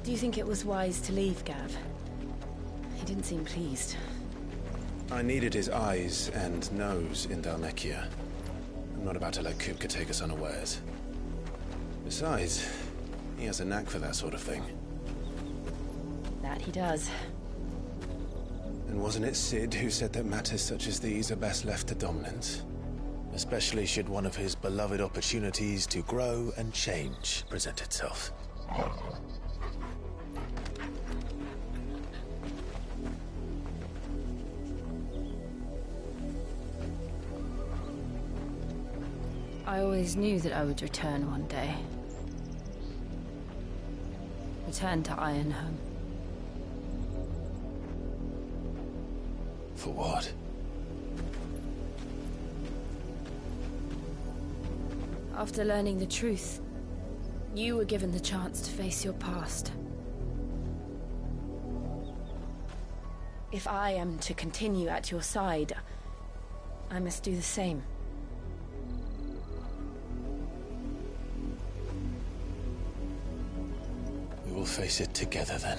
Do you think it was wise to leave, Gav? He didn't seem pleased. I needed his eyes and nose in Dhalmekia. I'm not about to let Kupka take us unawares. Besides, he has a knack for that sort of thing. That he does. And wasn't it Sid who said that matters such as these are best left to dominance? Especially should one of his beloved opportunities to grow and change present itself. I always knew that I would return one day. Return to Ironhome. For what? After learning the truth, you were given the chance to face your past. If I am to continue at your side, I must do the same. We will face it together then.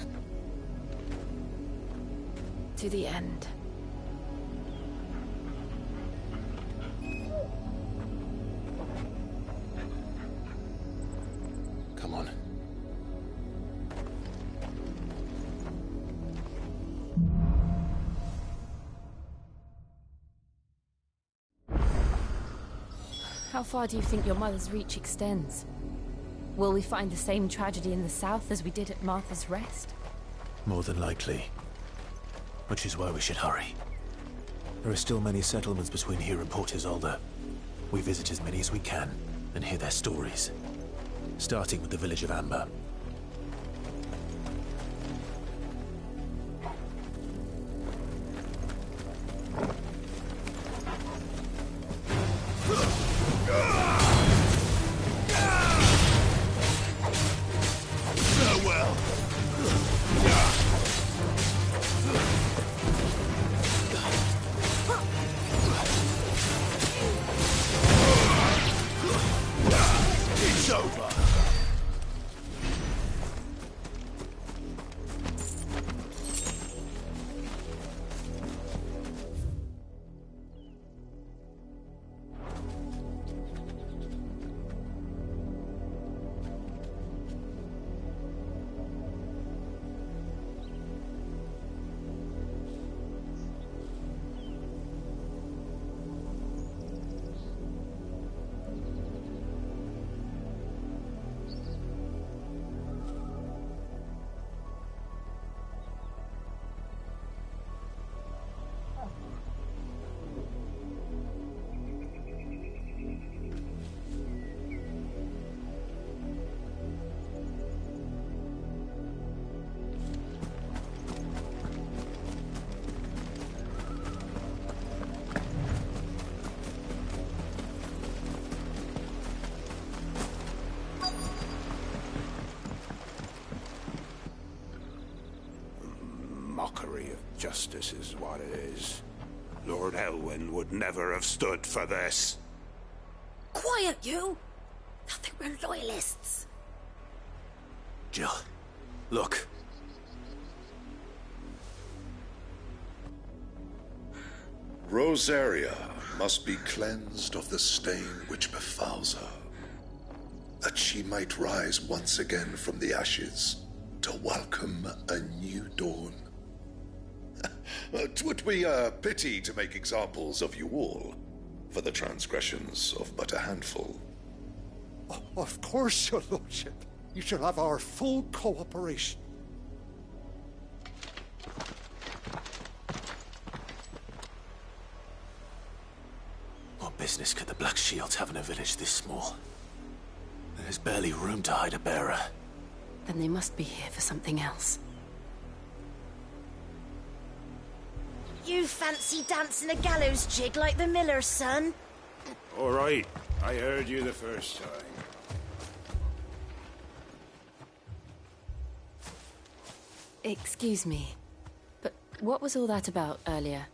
To the end. Come on. How far do you think your mother's reach extends? Will we find the same tragedy in the south as we did at Martha's Rest? More than likely. Which is why we should hurry. There are still many settlements between here and Port Isolde. We visit as many as we can and hear their stories. Starting with the village of Amber. Mockery of justice is what it is. Lord Elwyn would never have stood for this. Quiet, you! I think we're loyalists. Jill, look. Rosaria must be cleansed of the stain which befouls her, that she might rise once again from the ashes to welcome a new dawn. 'Twould be a pity to make examples of you all, for the transgressions of but a handful. Of course, your lordship. You shall have our full cooperation. What business could the Black Shields have in a village this small? There's barely room to hide a bearer. Then they must be here for something else. You fancy dancing a gallows jig like the miller's son? All right, I heard you the first time. Excuse me, but what was all that about earlier?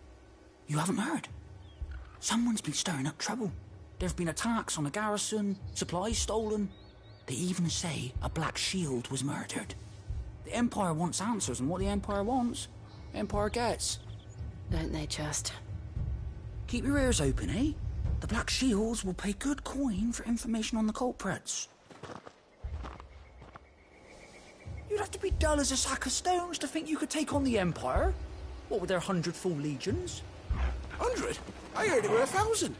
You haven't heard? Someone's been stirring up trouble. There have been attacks on the garrison, supplies stolen. They even say a Black Shield was murdered. The Empire wants answers, and what the Empire wants, Empire gets. Don't they just? Keep your ears open, eh? The Black Shields will pay good coin for information on the culprits. You'd have to be dull as a sack of stones to think you could take on the Empire. What with their 100 full legions? 100? I heard it were 1,000.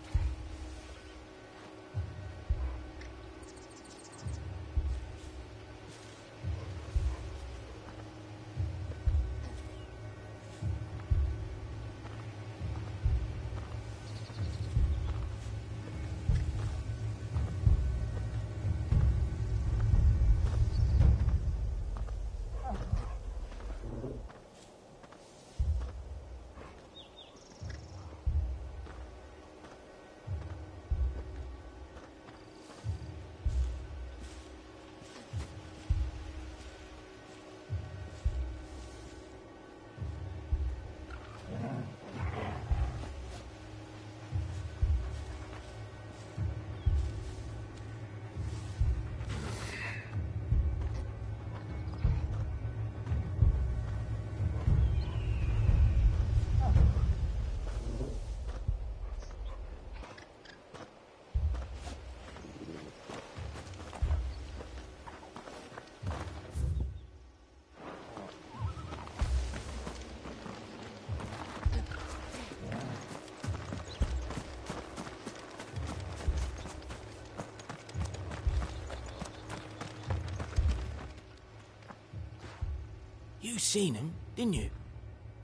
You seen him, didn't you?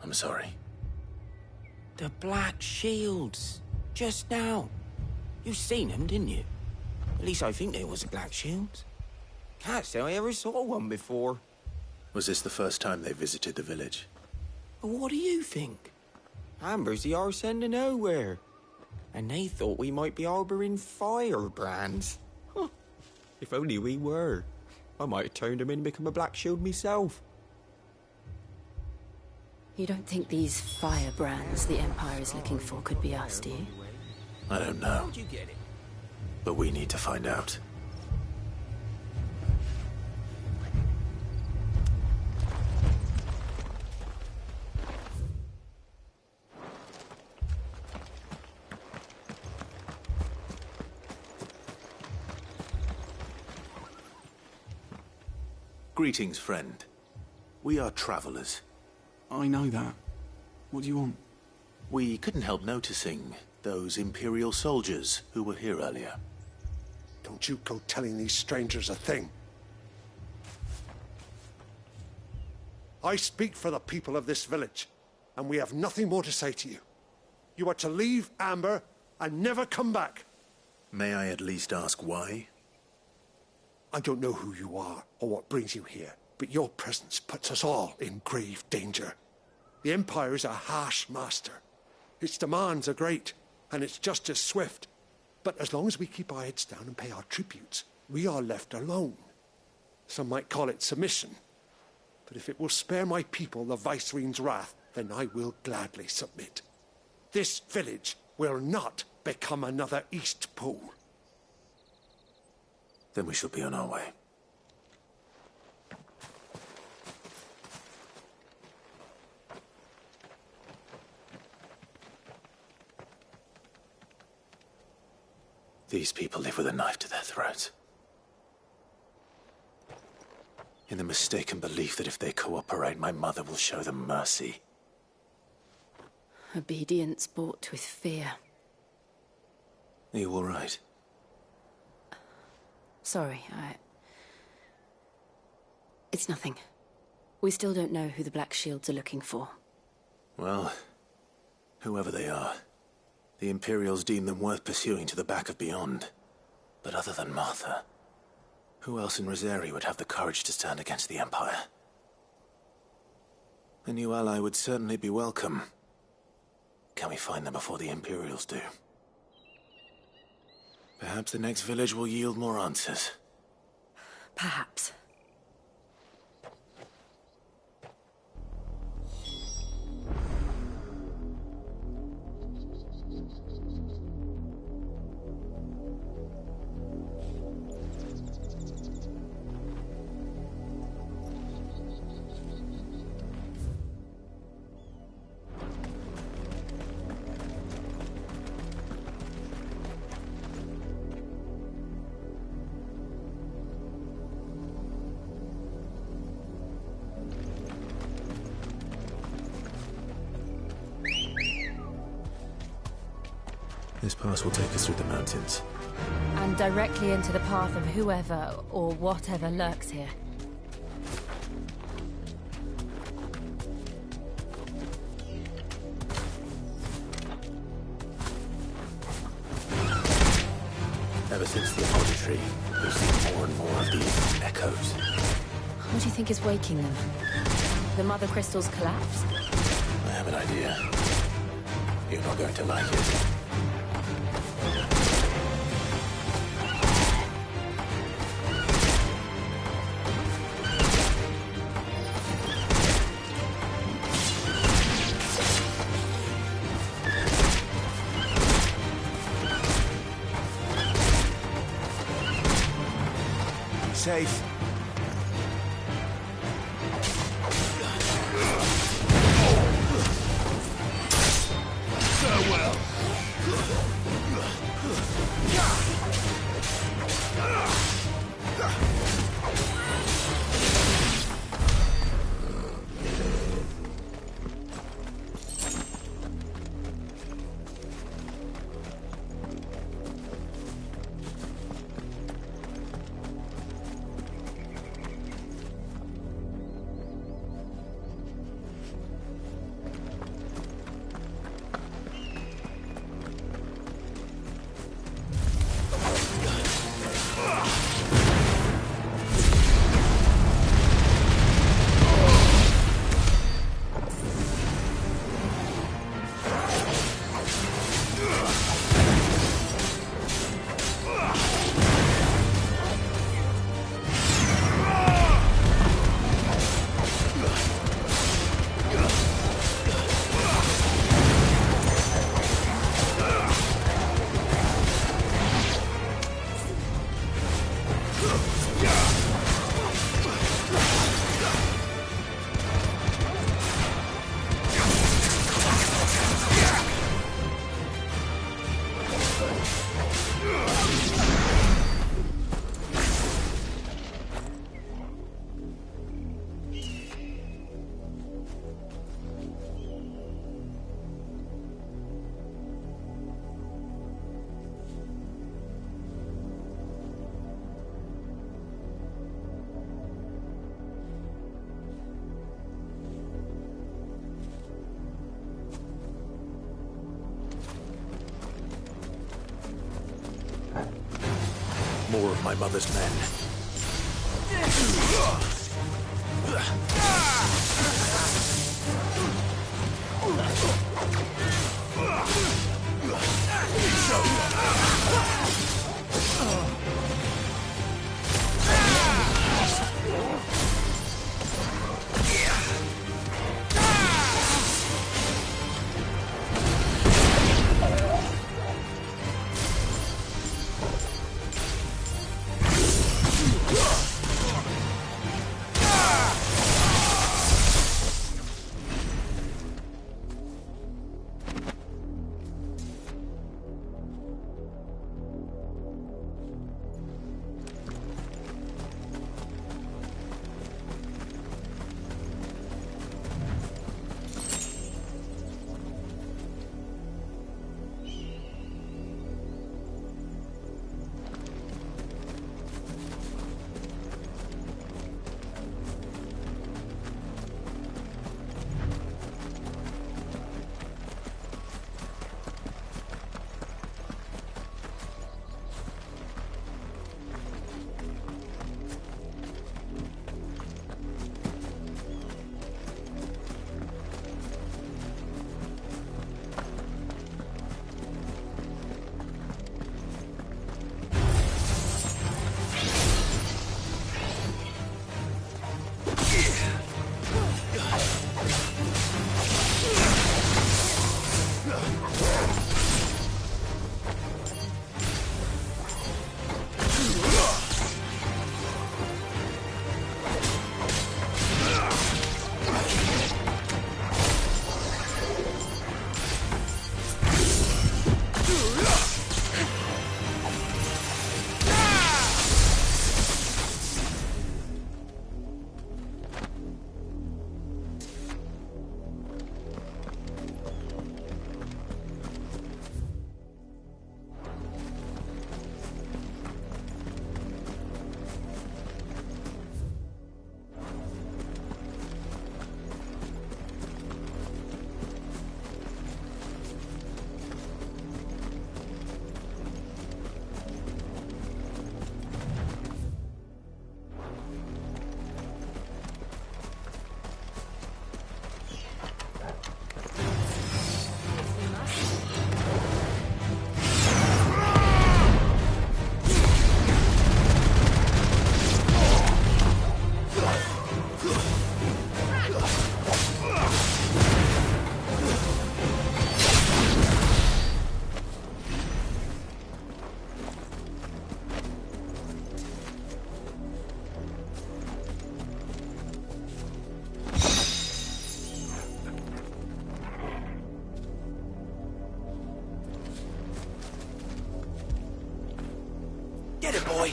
I'm sorry. The Black Shields. Just now. You seen them, didn't you? At least I think they was the Black Shields. Can't say I ever saw one before. Was this the first time they visited the village? But what do you think? Amber's the arse end of nowhere. And they thought we might be harbouring firebrands. Huh. If only we were. I might have turned them in and become a Black Shield myself. You don't think these firebrands the Empire is looking for could be us, do you? I don't know. How'd you get it? But we need to find out. Greetings, friend. We are travelers. I know that. What do you want? We couldn't help noticing those Imperial soldiers who were here earlier. Don't you go telling these strangers a thing. I speak for the people of this village, and we have nothing more to say to you. You are to leave Amber and never come back. May I at least ask why? I don't know who you are or what brings you here, but your presence puts us all in grave danger. The Empire is a harsh master. Its demands are great, and its justice swift. But as long as we keep our heads down and pay our tributes, we are left alone. Some might call it submission. But if it will spare my people the Viceroy's wrath, then I will gladly submit. This village will not become another East Pool. Then we shall be on our way. These people live with a knife to their throats. In the mistaken belief that if they cooperate, my mother will show them mercy. Obedience bought with fear. Are you all right? Sorry, It's nothing. We still don't know who the Black Shields are looking for. Well, whoever they are, the Imperials deem them worth pursuing to the back of beyond. But other than Martha, who else in Rosari would have the courage to stand against the Empire? A new ally would certainly be welcome. Can we find them before the Imperials do? Perhaps the next village will yield more answers. Perhaps. This pass will take us through the mountains. And directly into the path of whoever or whatever lurks here. Ever since the apology tree, we've seen more and more of these echoes. What do you think is waking them? The mother crystal's collapse? I have an idea. You're not going to like it. Safe. Farewell. More of my mother's men. Get it, boy!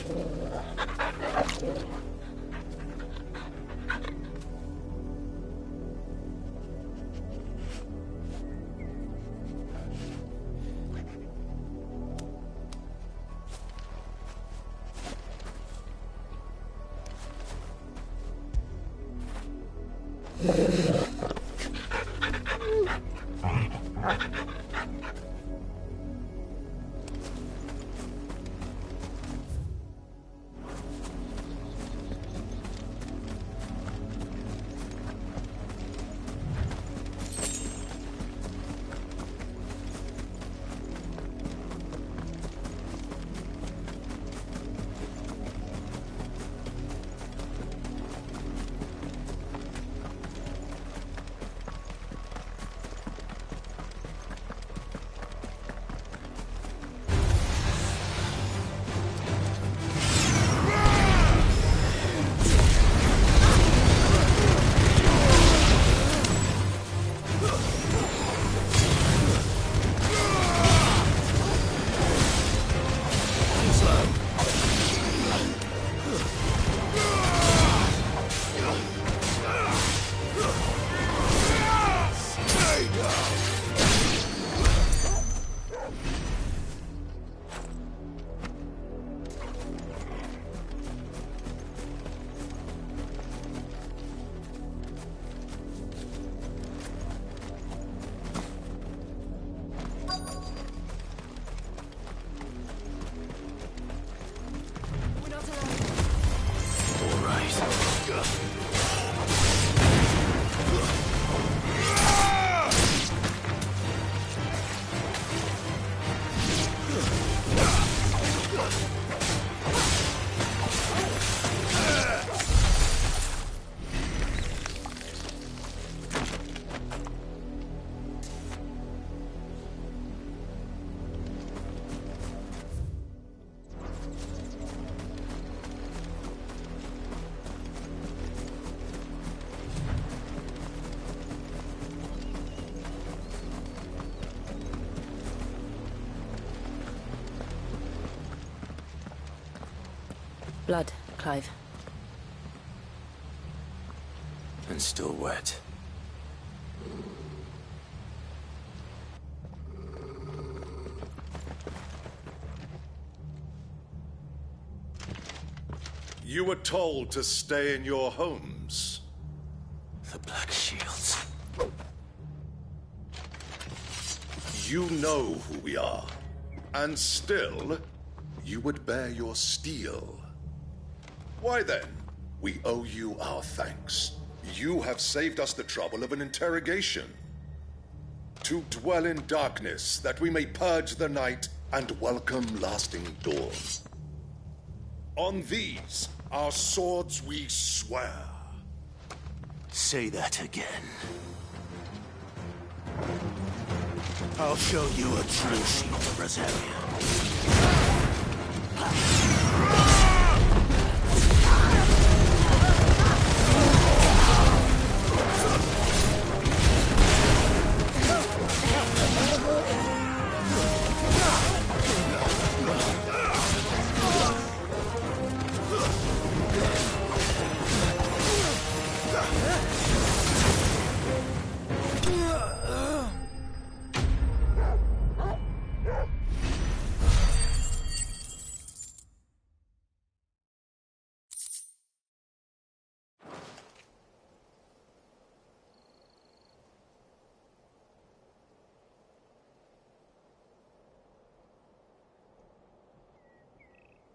Blood, Clive. And still wet. You were told to stay in your homes. The Black Shields. You know who we are. And still, you would bear your steel. Why then, we owe you our thanks. You have saved us the trouble of an interrogation. To dwell in darkness, that we may purge the night and welcome lasting dawn. On these, our swords we swear. Say that again. I'll show you a true shield of Rosaria.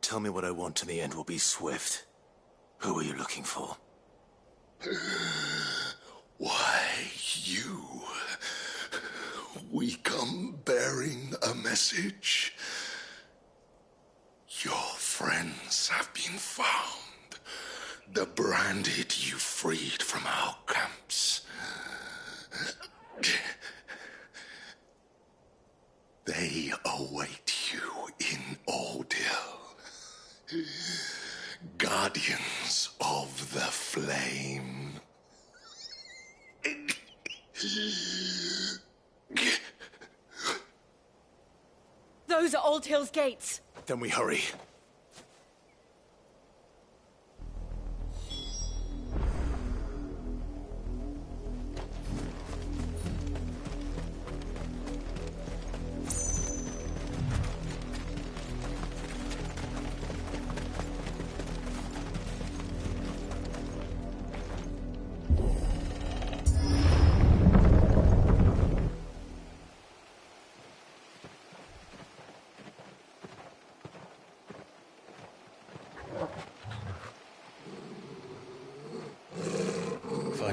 Tell me what I want and the end will be swift. Who are you looking for? Why, you. We come bearing a message. Your friends have been found. The branded you freed from our camps. They await you in Ordeal. Guardians of the Flame. Those are Old Hill's gates. Then we hurry.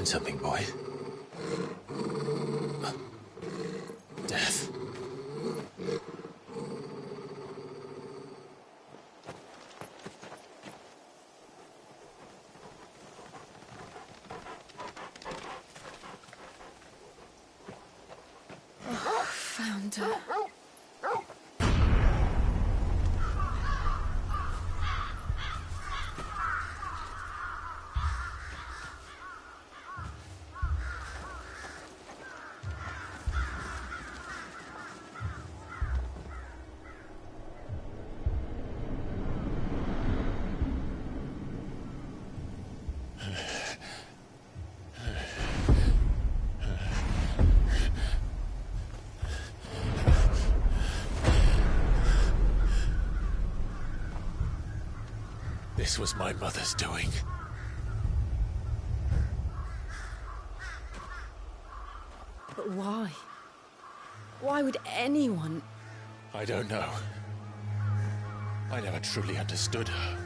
find something, boy. Death. Found her. This was my mother's doing. But why? Why would anyone... I don't know. I never truly understood her.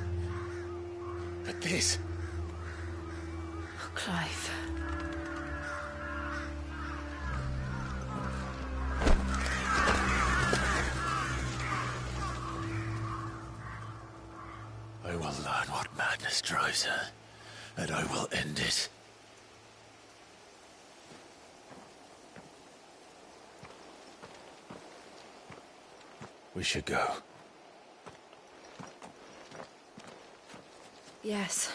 But this... Oh, Clive. I will learn what madness drives her, and I will end it. We should go. Yes.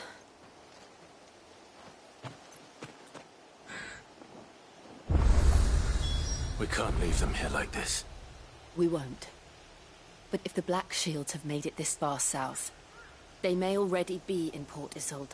We can't leave them here like this. We won't. But if the Black Shields have made it this far south, they may already be in Port Isolde.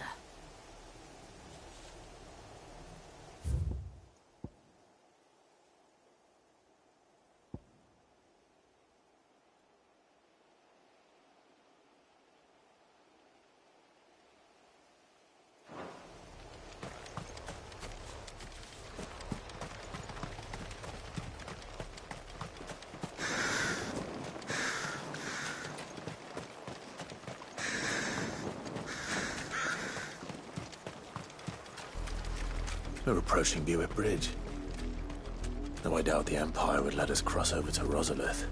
We're approaching Buick Bridge. Though I doubt the Empire would let us cross over to Rosalith.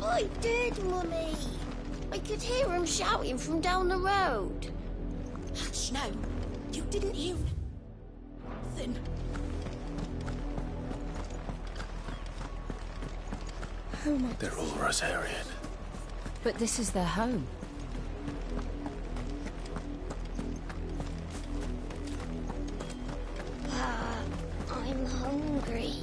I did, Mummy. I could hear him shouting from down the road. Hush, no. You didn't hear nothing. Oh my... They're all Rosarian. But this is their home. I'm hungry.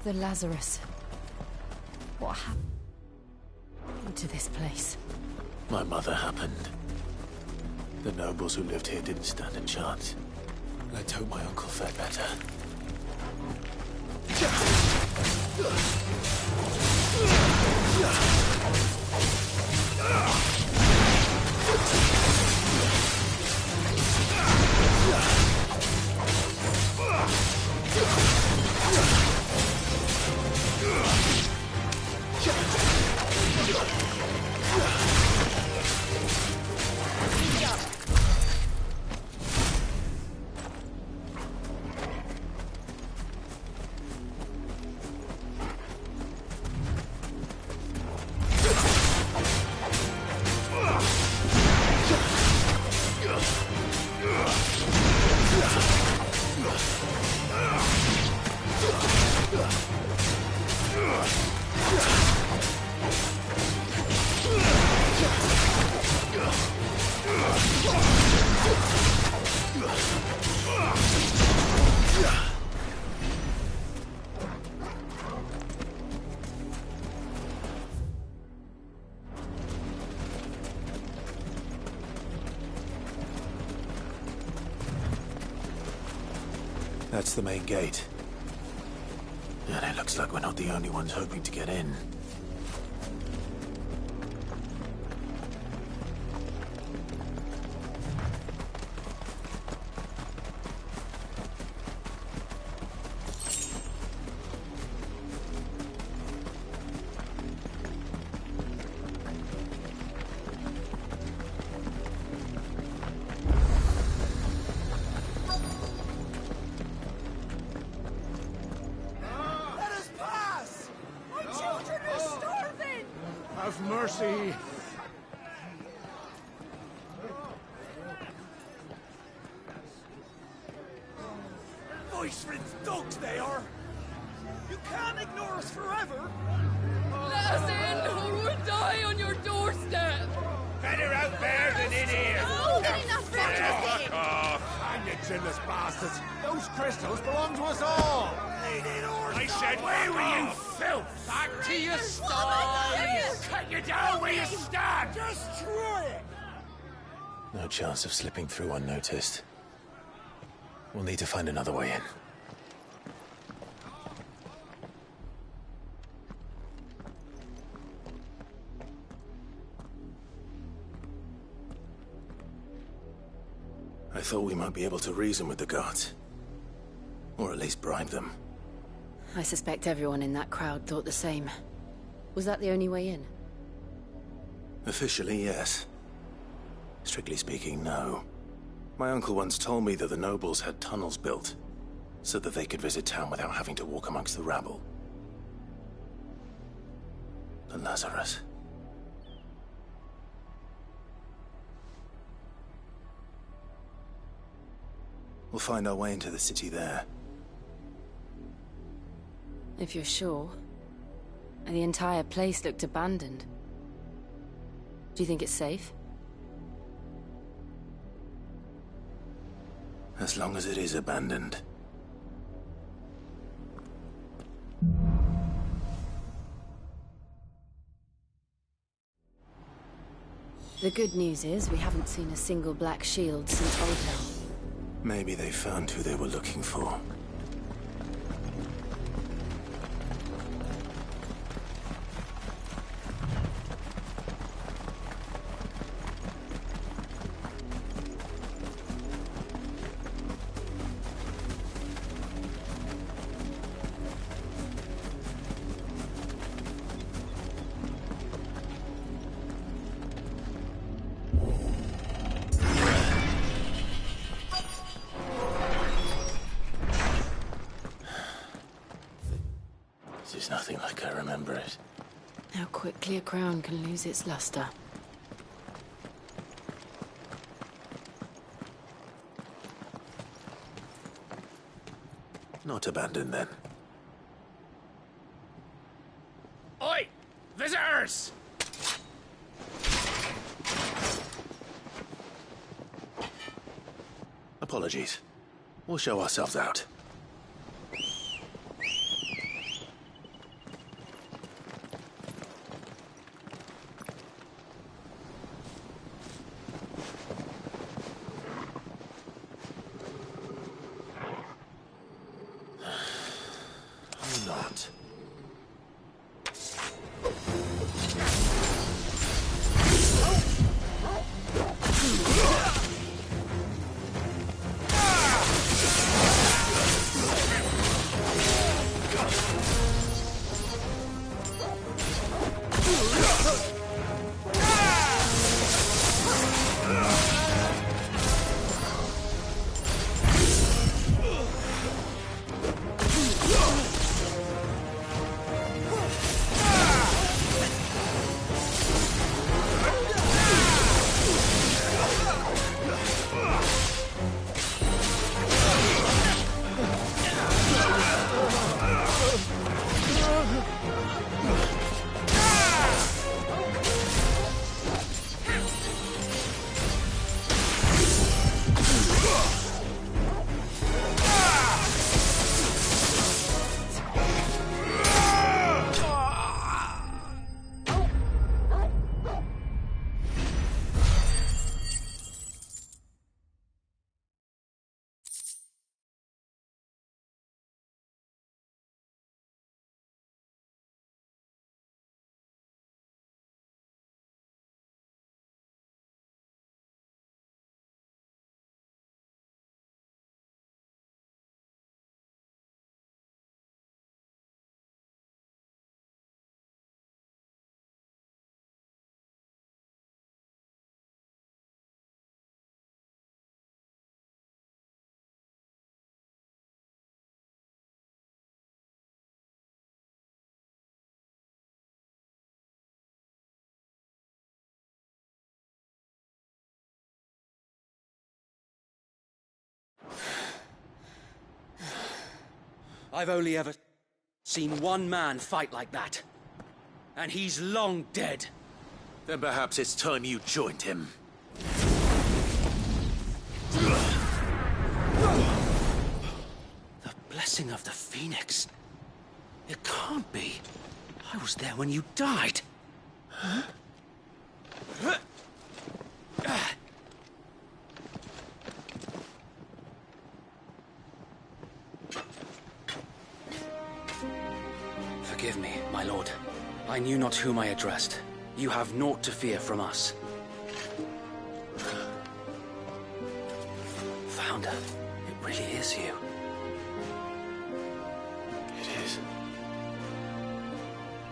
The Lazarus. What happened to this place? My mother happened. The nobles who lived here didn't stand a chance. Let's hope my uncle fared better. That's the main gate. And it looks like we're not the only ones hoping to get in. Have mercy. Voice-riddled dogs they are. You can't ignore us forever. Let us in, or we'll die on your doorstep. Better out there than in here. Oh, getting that Fuck off. Hang you chinless bastards. Those crystals belong to us all. I said, where were you, filth? Back to your sties. Cut you down where you stand. Just try it. No chance of slipping through unnoticed. We'll need to find another way in. I thought we might be able to reason with the guards. Or at least bribe them. I suspect everyone in that crowd thought the same. Was that the only way in? Officially, yes. Strictly speaking, no. My uncle once told me that the nobles had tunnels built, so that they could visit town without having to walk amongst the rabble. The Lazarus. We'll find our way into the city there. If you're sure. The entire place looked abandoned. Do you think it's safe? As long as it is abandoned. The good news is we haven't seen a single black shield since Old Town. Maybe they found who they were looking for. This is nothing like I remember it. How quickly a crown can lose its luster. Not abandoned, then. Oi! Visitors! Apologies. We'll show ourselves out. I've only ever seen one man fight like that. And he's long dead. Then perhaps it's time you joined him. The blessing of the Phoenix. It can't be. I was there when you died. Huh? Forgive me, my lord. I knew not whom I addressed. You have naught to fear from us. Founder, it really is you. It is.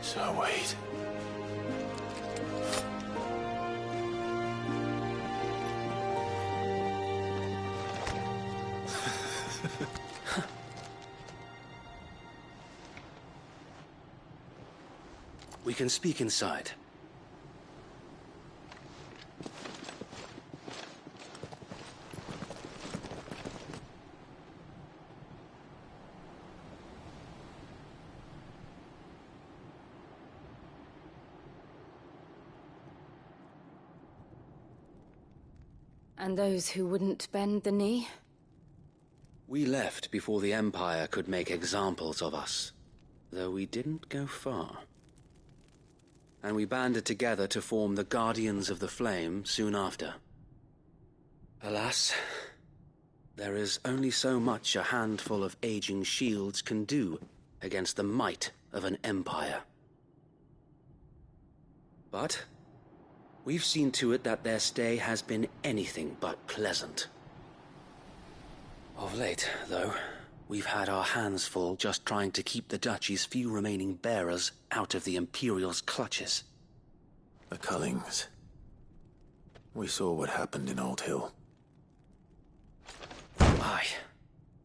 So wait. We can speak inside. And those who wouldn't bend the knee? We left before the Empire could make examples of us, though we didn't go far. And we banded together to form the Guardians of the Flame soon after. Alas, there is only so much a handful of aging shields can do against the might of an empire. But we've seen to it that their stay has been anything but pleasant. Of late, though, we've had our hands full just trying to keep the Duchy's few remaining bearers out of the Imperial's clutches. The Cullings. We saw what happened in Old Hill. Aye.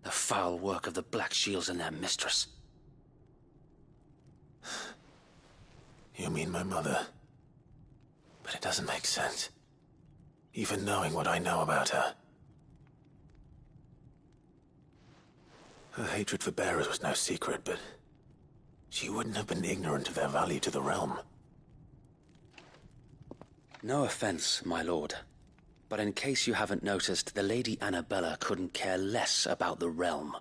The foul work of the Black Shields and their mistress. You mean my mother? But it doesn't make sense. Even knowing what I know about her. Her hatred for bearers was no secret, but she wouldn't have been ignorant of their value to the realm. No offense, my lord, but in case you haven't noticed, the Lady Annabella couldn't care less about the realm.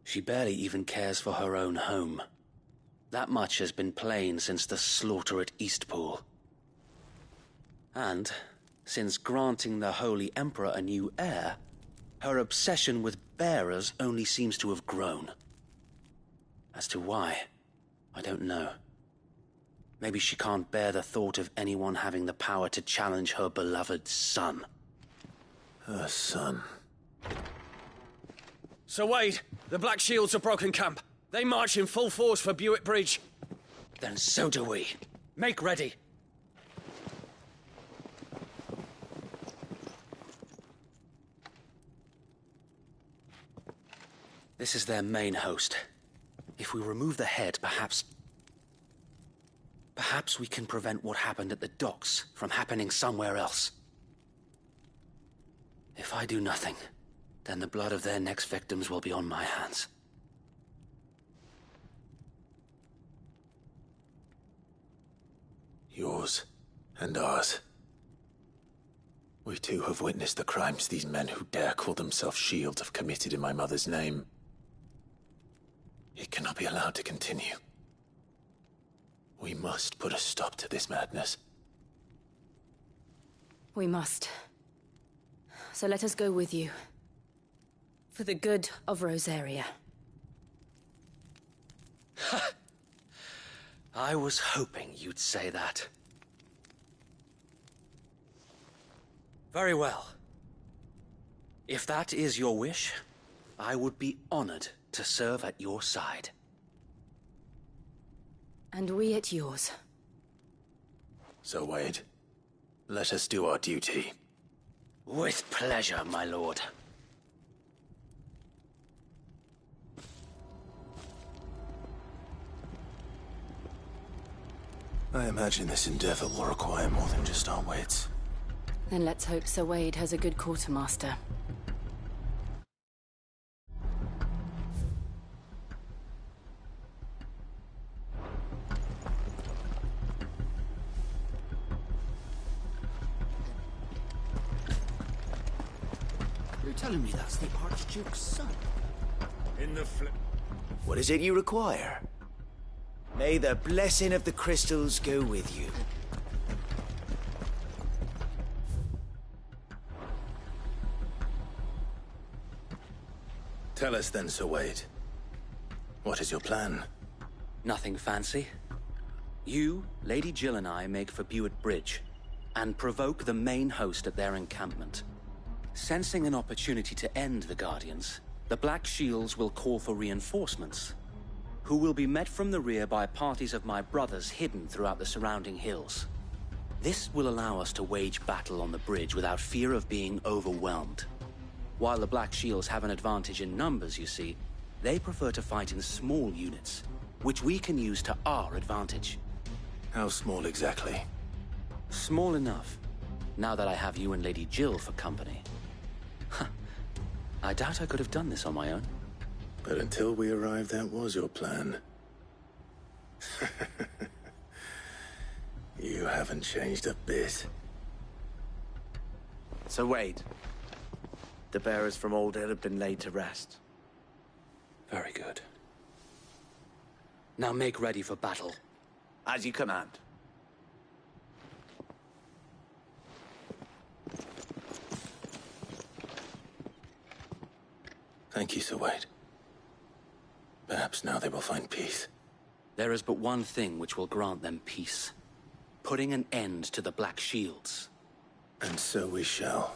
She barely even cares for her own home. That much has been plain since the slaughter at Eastpool. And, since granting the Holy Emperor a new heir, her obsession with bearers only seems to have grown. As to why, I don't know. Maybe she can't bear the thought of anyone having the power to challenge her beloved son. Her son. Sir Wade, the Black Shields have broken camp. They march in full force for Buick Bridge. Then so do we. Make ready. This is their main host. If we remove the head, perhaps we can prevent what happened at the docks from happening somewhere else. If I do nothing, then the blood of their next victims will be on my hands. Yours and ours. We too have witnessed the crimes these men who dare call themselves shields have committed in my mother's name. It cannot be allowed to continue. We must put a stop to this madness. We must. So let us go with you. For the good of Rosaria. I was hoping you'd say that. Very well. If that is your wish, I would be honored to serve at your side. And we at yours. So, Wade, let us do our duty. With pleasure, my lord. I imagine this endeavor will require more than just our wits. Then let's hope Sir Wade has a good quartermaster. You're telling me that's the Archduke's son? In the What is it you require? May the blessing of the crystals go with you. Tell us then, Sir Wade. What is your plan? Nothing fancy. You, Lady Jill and I make for Buett Bridge and provoke the main host at their encampment. Sensing an opportunity to end the Guardians, the Black Shields will call for reinforcements, who will be met from the rear by parties of my brothers hidden throughout the surrounding hills. This will allow us to wage battle on the bridge without fear of being overwhelmed. While the Black Shields have an advantage in numbers, you see, they prefer to fight in small units, which we can use to our advantage. How small exactly? Small enough, now that I have you and Lady Jill for company. I doubt I could have done this on my own. But until we arrived, that was your plan. You haven't changed a bit. So Wade, the bearers from Old Hill have been laid to rest. Very good. Now make ready for battle. As you command. Thank you, Sir Wade. Perhaps now they will find peace. There is but one thing which will grant them peace. Putting an end to the Black Shields. And so we shall.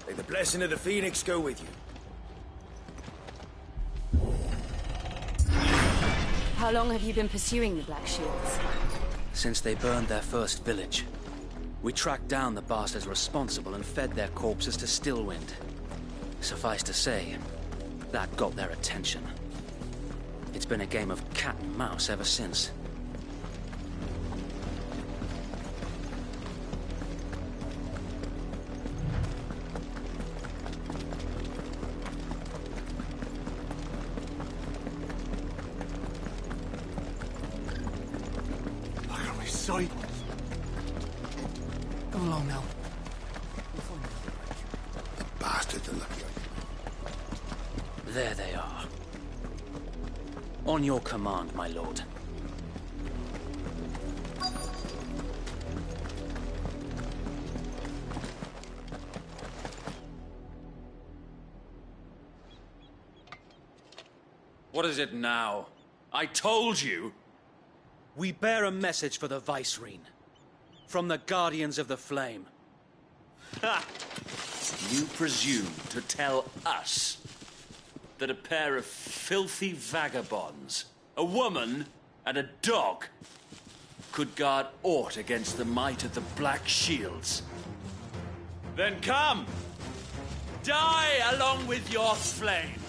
May the blessing of the Phoenix go with you. How long have you been pursuing the Black Shields? Since they burned their first village. We tracked down the bastards responsible and fed their corpses to Stillwind. Suffice to say, that got their attention. It's been a game of cat and mouse ever since. Sight. Come along now. The bastards are lucky. There they are. On your command, my lord. What is it now? I told you! We bear a message for the Vicereine. From the Guardians of the Flame. Ha! You presume to tell us that a pair of filthy vagabonds, a woman and a dog, could guard aught against the might of the Black Shields? Then come! Die along with your flame!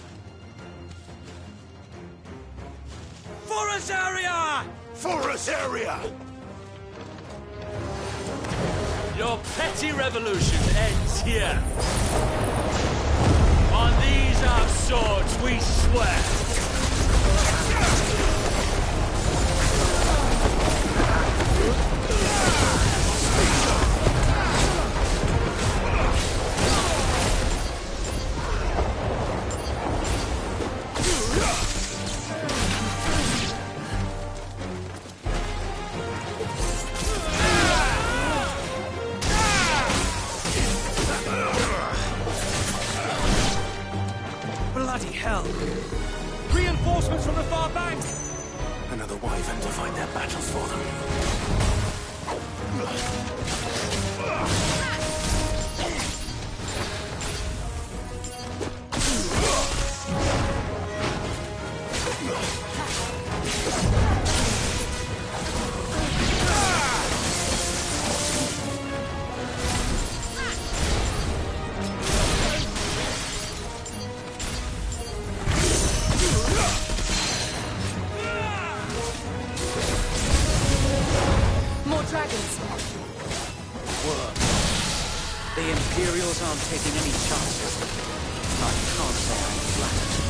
For Azaria! Forest area! Your petty revolution ends here. On these our swords we swear. Bloody hell! Reinforcements from the far bank! Another wyvern to fight their battles for them. More dragons. The Imperials aren't taking any chances. I can't say I'm flattered.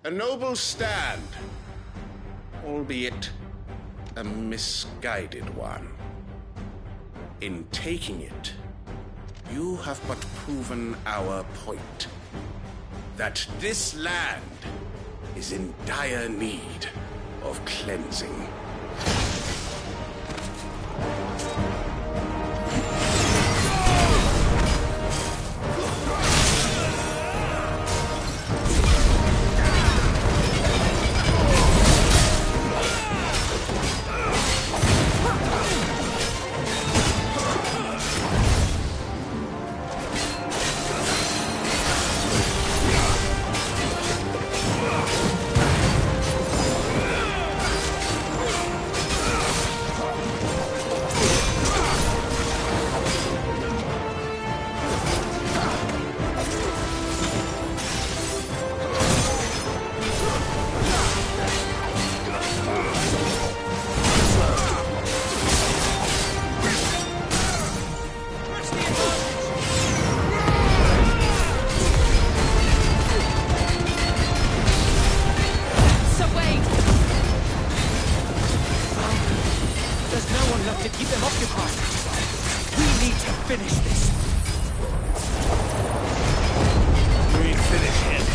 A noble stand, albeit a misguided one. In taking it, you have but proven our point. That this land is in dire need of cleansing. To keep them occupied. We need to finish this. We finish him.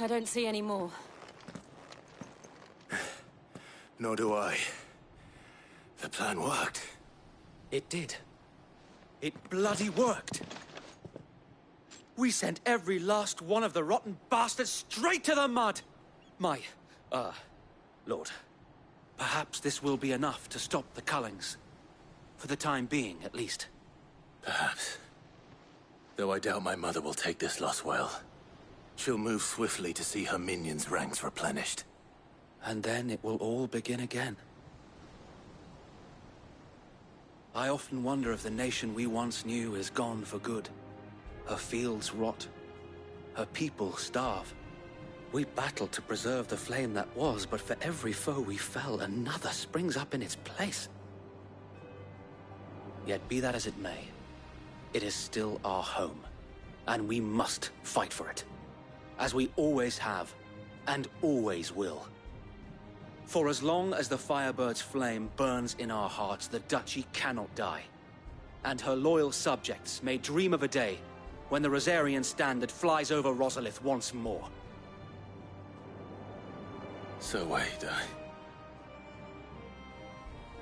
I don't see any more. Nor do I. The plan worked. It did. It bloody worked. We sent every last one of the rotten bastards straight to the mud! Lord. Perhaps this will be enough to stop the Cullings. For the time being, at least. Perhaps. Though I doubt my mother will take this loss well. She'll move swiftly to see her minions' ranks replenished. And then it will all begin again. I often wonder if the nation we once knew is gone for good. Her fields rot. Her people starve. We battled to preserve the flame that was, but for every foe we fell, another springs up in its place. Yet be that as it may, it is still our home, and we must fight for it, as we always have, and always will. For as long as the Firebird's flame burns in our hearts, the Duchy cannot die, and her loyal subjects may dream of a day when the Rosarian standard flies over Rosalith once more. So wait,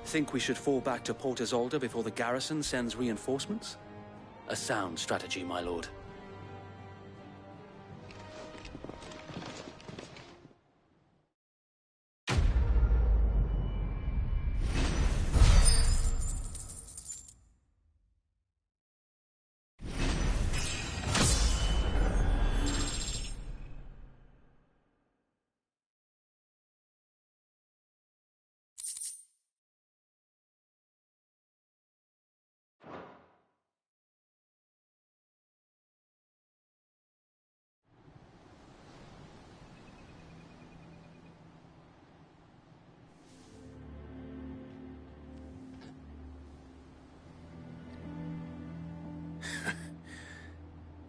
Think we should fall back to Port Isolde before the garrison sends reinforcements? A sound strategy, my lord.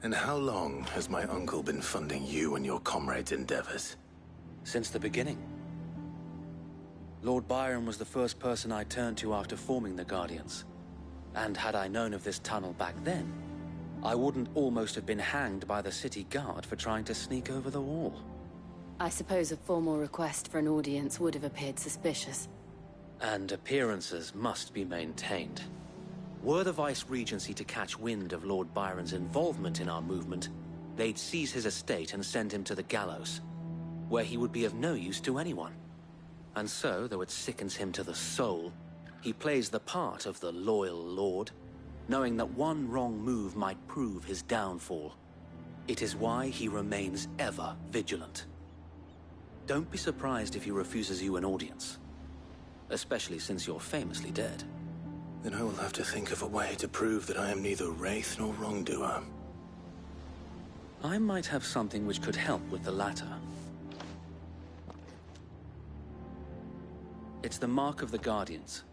And how long has my uncle been funding you and your comrades' endeavors? Since the beginning. Lord Byron was the first person I turned to after forming the Guardians. And had I known of this tunnel back then, I wouldn't almost have been hanged by the city guard for trying to sneak over the wall. I suppose a formal request for an audience would have appeared suspicious. And appearances must be maintained. Were the Vice-Regency to catch wind of Lord Byron's involvement in our movement, they'd seize his estate and send him to the gallows, where he would be of no use to anyone. And so, though it sickens him to the soul, he plays the part of the loyal lord, knowing that one wrong move might prove his downfall. It is why he remains ever vigilant. Don't be surprised if he refuses you an audience, especially since you're famously dead. Then I will have to think of a way to prove that I am neither wraith nor wrongdoer. I might have something which could help with the latter. It's the mark of the Guardians.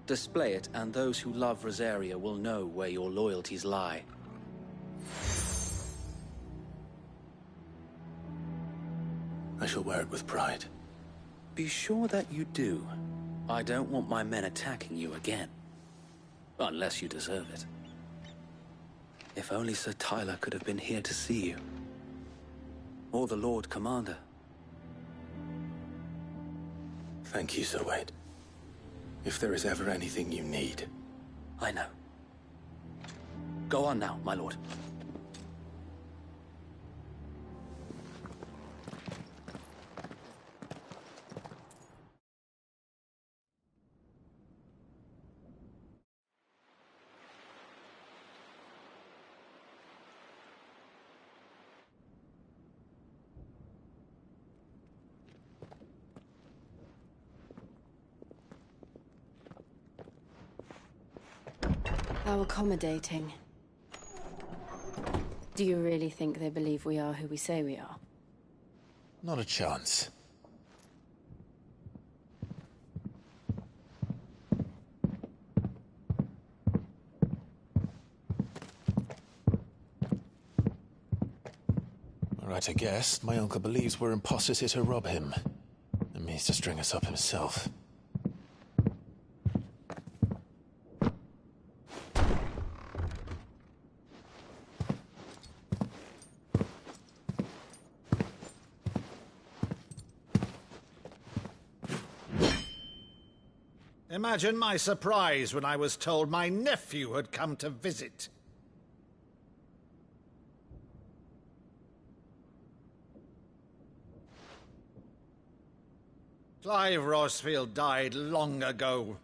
Display it, and those who love Rosaria will know where your loyalties lie. I shall wear it with pride. Be sure that you do. I don't want my men attacking you again. Unless you deserve it. If only Sir Tyler could have been here to see you. Or the Lord Commander. Thank you, Sir Wade. If there is ever anything you need. I know. Go on now, my lord. How accommodating. Do you really think they believe we are who we say we are? Not a chance. All right, I guess. My uncle believes we're imposters here to rob him. And means to string us up himself. Imagine my surprise when I was told my nephew had come to visit. Clive Rosfield died long ago.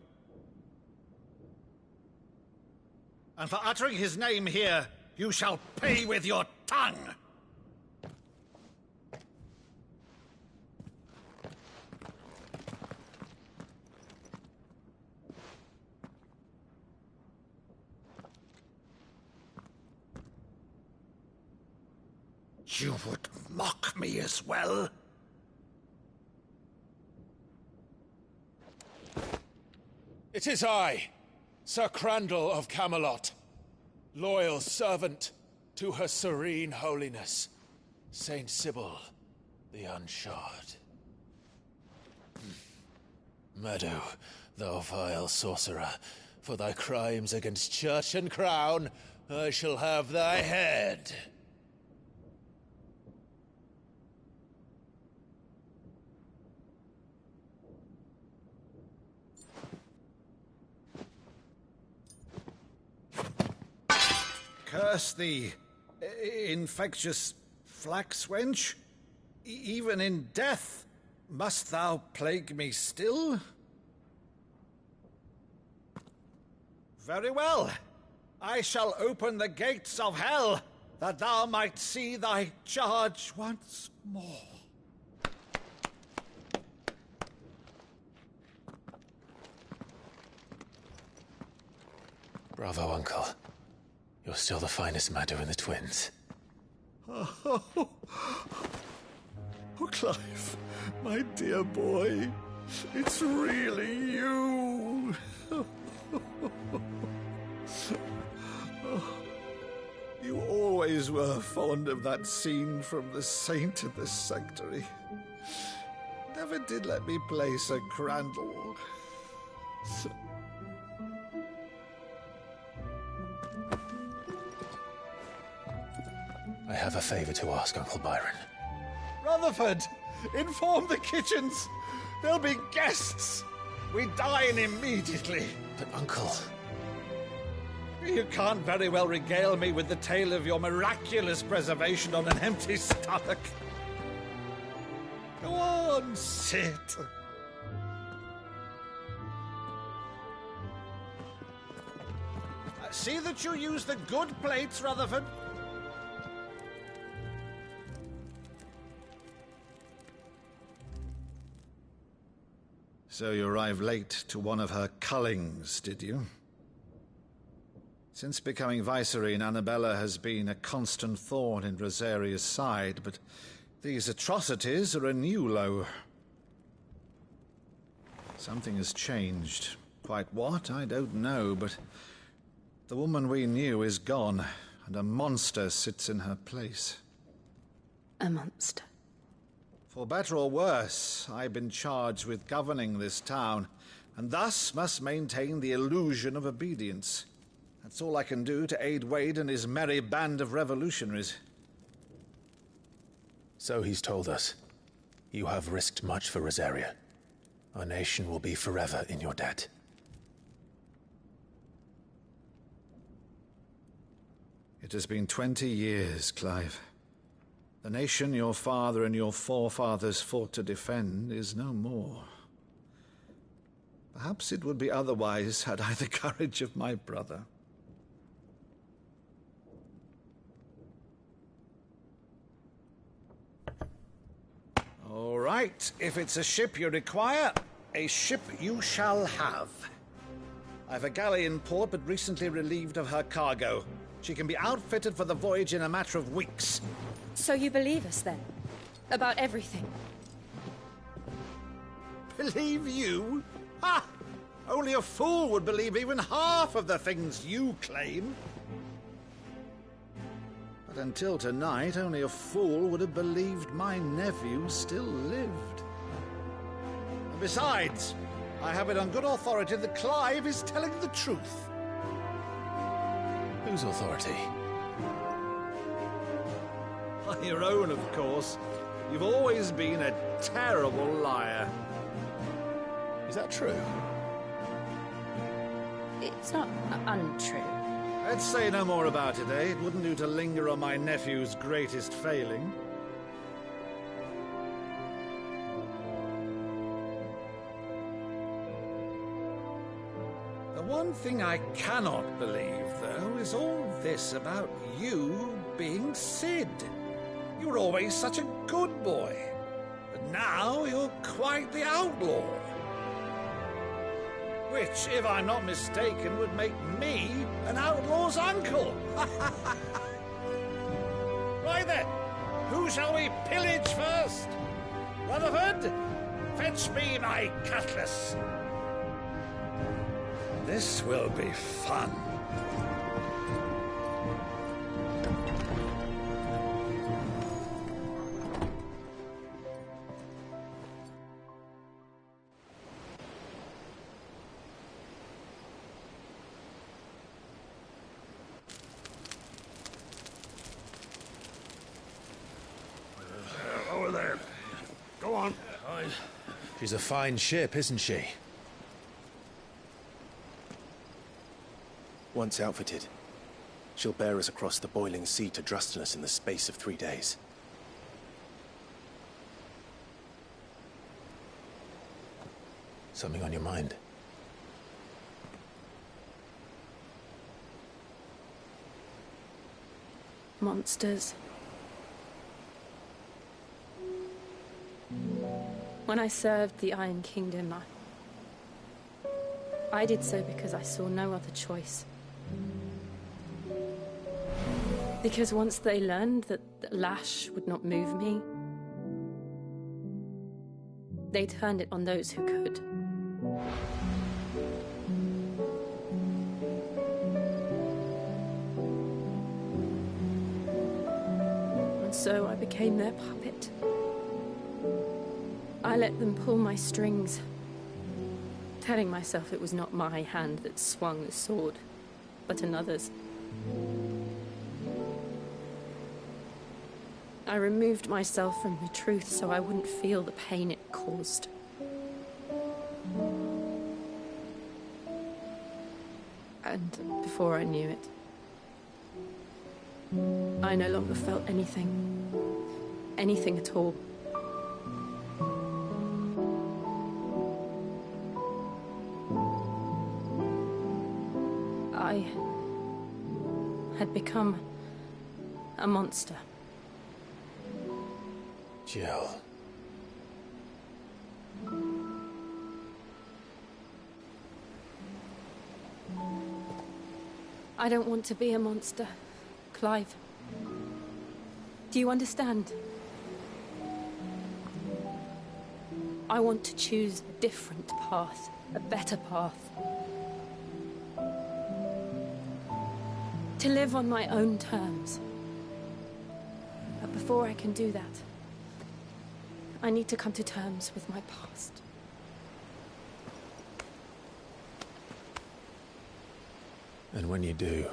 And for uttering his name here, you shall pay with your tongue! You would mock me as well? It is I, Sir Crandall of Camelot. loyal servant to her serene holiness, Saint Sybil the Unshod. Meadow, thou vile sorcerer, for thy crimes against church and crown, I shall have thy head. Curse thee, infectious flax wench. Even in death, must thou plague me still? Very well. I shall open the gates of hell, that thou might see thy charge once more. Bravo, Uncle. You're still the finest Meadow in the twins. Oh, Clive, my dear boy, it's really you. You always were fond of that scene from The Saint of the Sanctuary. Never did let me play Sir Crandall. I have a favor to ask, Uncle Byron. Rutherford, inform the kitchens. There'll be guests. We dine immediately. But, Uncle... You can't very well regale me with the tale of your miraculous preservation on an empty stomach. Go on, sit. See that you use the good plates, Rutherford. So you arrived late to one of her cullings, did you? Since becoming Vicereine, Annabella has been a constant thorn in Rosaria's side, but these atrocities are a new low. Something has changed. Quite what, I don't know, but the woman we knew is gone, and a monster sits in her place. A monster? For better or worse, I've been charged with governing this town, and thus must maintain the illusion of obedience. That's all I can do to aid Wade and his merry band of revolutionaries. So he's told us. You have risked much for Rosaria. Our nation will be forever in your debt. It has been 20 years, Clive. The nation your father and your forefathers fought to defend is no more. Perhaps it would be otherwise had I the courage of my brother. All right, if it's a ship you require, a ship you shall have. I've a galley in port, but recently relieved of her cargo. She can be outfitted for the voyage in a matter of weeks. So you believe us, then? About everything? Believe you? Ha! Only a fool would believe even half of the things you claim. But until tonight, only a fool would have believed my nephew still lived. And besides, I have it on good authority that Clive is telling the truth. Whose authority? On your own, of course. You've always been a terrible liar. Is that true? It's not untrue. Let's say no more about it, eh? It wouldn't do to linger on my nephew's greatest failing. The one thing I cannot believe, though, is all this about you being Sid. You were always such a good boy, but now you're quite the outlaw. Which, if I'm not mistaken, would make me an outlaw's uncle. Right then, who shall we pillage first? Rutherford, fetch me my cutlass. This will be fun. fine. She's a fine ship, isn't she? Once outfitted, she'll bear us across the boiling sea to Drustinus in the space of 3 days. Something on your mind? Monsters. When I served the Iron Kingdom, I did so because I saw no other choice. Because once they learned that the lash would not move me, they turned it on those who could. And so I became their puppet. I let them pull my strings, telling myself it was not my hand that swung the sword, but another's. I removed myself from the truth so I wouldn't feel the pain it caused. And before I knew it, I no longer felt anything. Anything at all. I had become a monster. Jill. I don't want to be a monster, Clive. Do you understand? I want to choose a different path, a better path. To live on my own terms. But before I can do that, I need to come to terms with my past. And when you do,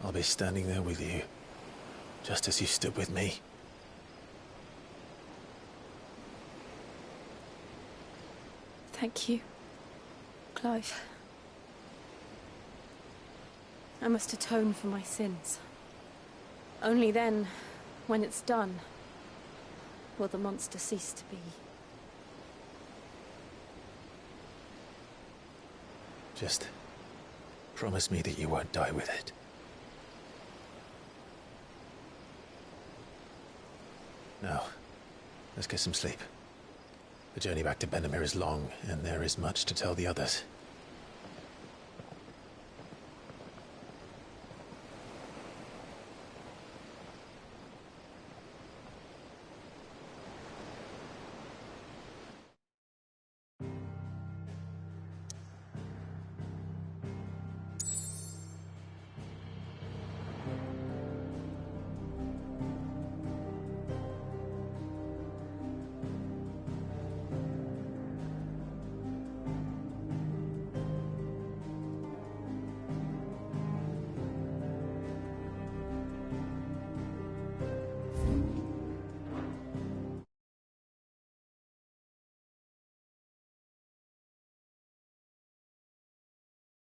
I'll be standing there with you, just as you stood with me. Thank you, Clive. I must atone for my sins. Only then, when it's done, will the monster cease to be. Just promise me that you won't die with it. Now, let's get some sleep. The journey back to Benamir is long, and there is much to tell the others.